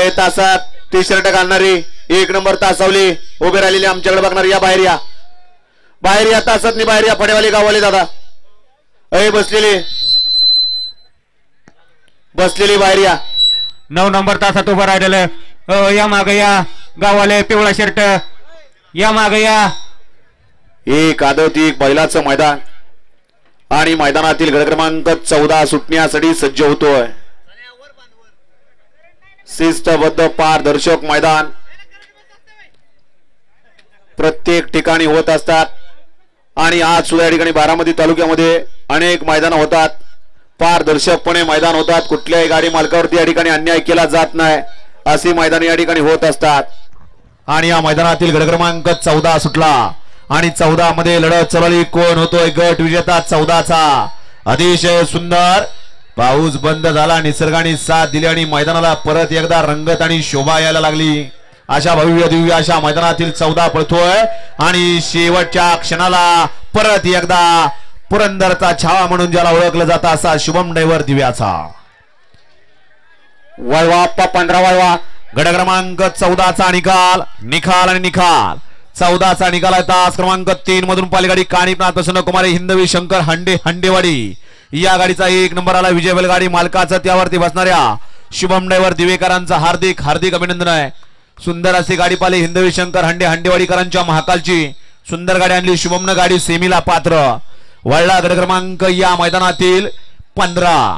वय तासात T shirt घालणारी 1 नंबर तासावली उभे राहिलेली आमच्याकडे बघणारी या बाहेर या तासात नि बाहेर या फडेवाली गाववाले दादा अय बसलेली बाहेर या 9 नंबर तासात उभं राहिलेलं या मागे या गाववाले पिवळा शर्ट या मागे या एक आदत एक बैलाचं मैदान आणि मैदानातील गड क्रमांक 14 सुटण्यासाठी सज्ज होतोय शिस्तबद्ध पारदर्शक मैदान प्रत्येक ठिकाणी होत असतात आणि आज सुद्धा या ठिकाणी बारामती तालुक्यामध्ये अनेक मैदान होतात पारदर्शकपणे मैदान होतात कुठल्याही गाडी मालकावरती या ठिकाणी अन्याय केला जात नाही अशी मैदान या ठिकाणी होत असतात आणि या मैदानातील गड क्रमांक 14 सुटला आणि 14 मध्ये लढत चालली कोण होतोय गट विजेता 14चा अतिशय सुंदर पाऊस बंद झाला निसर्गाने साथ दिली आणि मैदानाला परत एकदा रंगत आणि शोभा यायला लागली अशा भव्य दिव्य अशा मैदानातील 14 पळतोय आणि शेवटच्या क्षणाला परत एकदा पुरंदरचा छावा म्हणून ज्याला ओळखलं जातं असा शुभम ड्रायव्हर दिव्याचा वळवा 15 वळवा गड क्रमांक 14चा निकाल 14चा निकाल आहे तास क्रमांक 3 मधून पालगाडी काणीपनाथ प्रसन्न कुमारी हिंदवी शंकर हंडेवाडी या गाडीचा 1 नंबर आला विजय बैलगाडी मालकाचा त्यावरती बसणाऱ्या शुभम ड्रायव्हर दिवेकरांचा हार्दिक अभिनंदन आहे सुंदर अशी गाडी पाली हिंदवी शंकर हंडेवाडीकरांच्या महाकालची सुंदर गाडी आणली शुभमनं गाडी सेमीला पात्र वळला गड क्रमांक या मैदानातील 15